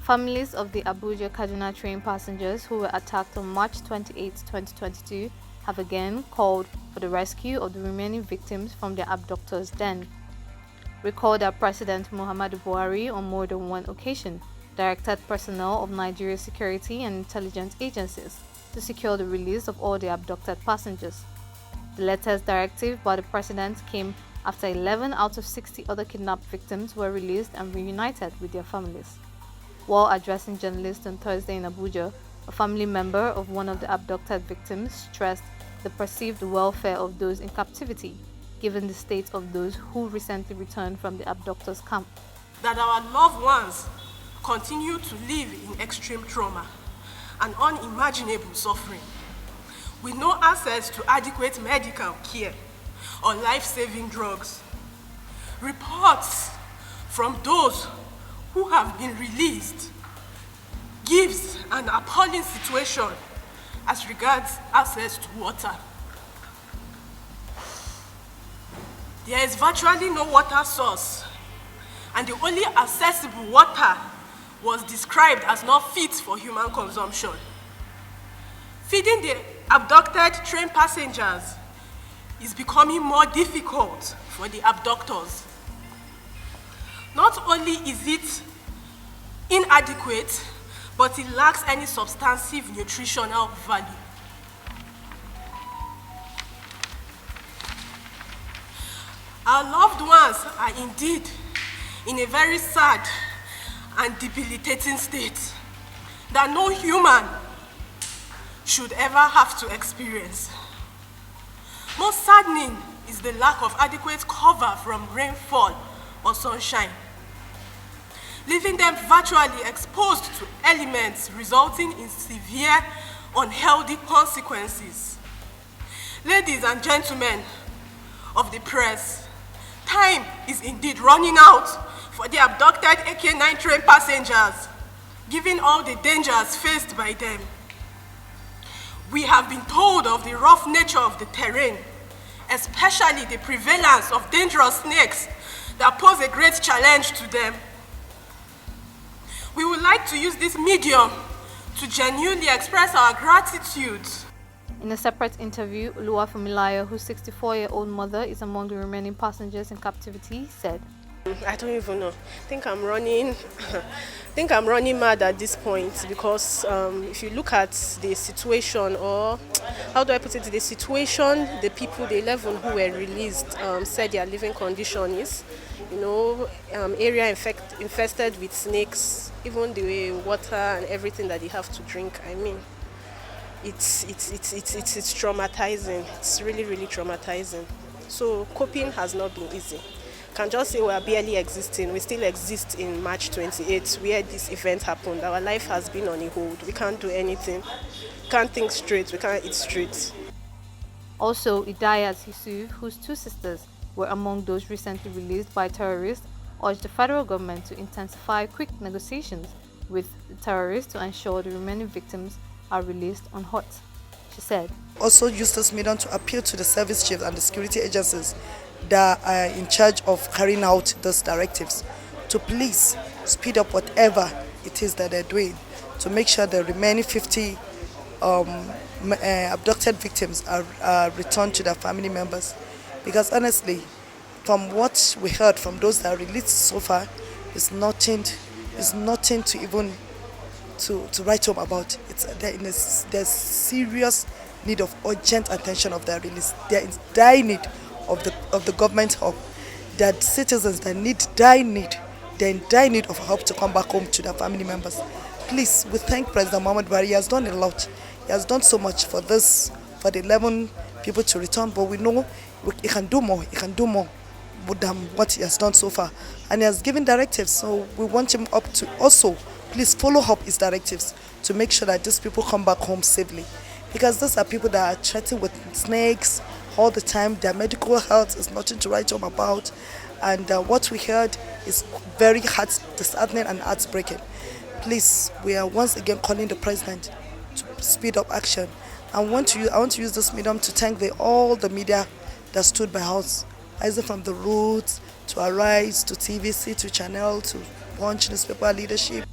Families of the Abuja-Kaduna train passengers who were attacked on March 28, 2022 have again called for the rescue of the remaining victims from their abductors' den. Recall that President Muhammadu Buhari on more than one occasion directed personnel of Nigeria's security and intelligence agencies to secure the release of all the abducted passengers. The latest directive by the president came after 11 out of 60 other kidnapped victims were released and reunited with their families. While addressing journalists on Thursday in Abuja, a family member of one of the abducted victims stressed the perceived welfare of those in captivity, given the state of those who recently returned from the abductors' camp. That our loved ones continue to live in extreme trauma and unimaginable suffering, with no access to adequate medical care or life-saving drugs. Reports from those who have been released gives an appalling situation as regards access to water. There is virtually no water source, and the only accessible water was described as not fit for human consumption. Feeding the abducted train passengers is becoming more difficult for the abductors. Not only is it inadequate, but it lacks any substantive nutritional value. Our loved ones are indeed in a very sad and debilitating state that no human should ever have to experience. Most saddening is the lack of adequate cover from rainfall or sunshine, leaving them virtually exposed to elements resulting in severe, unhealthy consequences. Ladies and gentlemen of the press, time is indeed running out for the abducted AK-9 train passengers, given all the dangers faced by them. We have been told of the rough nature of the terrain, especially the prevalence of dangerous snakes that pose a great challenge to them. We would like to use this medium to genuinely express our gratitude. In a separate interview, Oluwafunmilayo, whose 64-year-old mother is among the remaining passengers in captivity, said, I don't even know. I think I'm running mad at this point because if you look at the situation, or how do I put it, the situation, the people, the 11 who were released said their living condition is, area infested with snakes, even the water and everything that they have to drink. I mean, it's traumatizing. It's really, really traumatizing. So coping has not been easy. Can just say we are barely existing. We still exist in March 28, where this event happened. Our life has been on a hold. We can't do anything. We can't think straight. We can't eat straight. Also, Idayat Yusuf, whose two sisters were among those recently released by terrorists, urged the federal government to intensify quick negotiations with the terrorists to ensure the remaining victims are released unhurt. She said, also use this medium to appeal to the service chiefs and the security agencies that are in charge of carrying out those directives to please speed up whatever it is that they're doing to make sure the remaining 50 abducted victims are returned to their family members. Because honestly, from what we heard from those that are released so far, it's nothing to even to write home about. There's serious need of urgent attention of their release. There is dire need of the government help. That citizens that they're in dire need of help to come back home to their family members. Please, we thank President Muhammadu Buhari. He has done a lot. He has done so much for the 11 people to return, but we know he can do more. He can do more than what he has done so far. And he has given directives, so we want him up to also please follow up his directives to make sure that these people come back home safely. Because these are people that are threatened with snakes all the time. Their medical health is nothing to write home about. And what we heard is very disheartening and heartbreaking. Please, we are once again calling the president to speed up action. I want to use this medium to thank all the media that stood by us, either from the Roots to Arise to TVC to Channel to Punch newspaper leadership.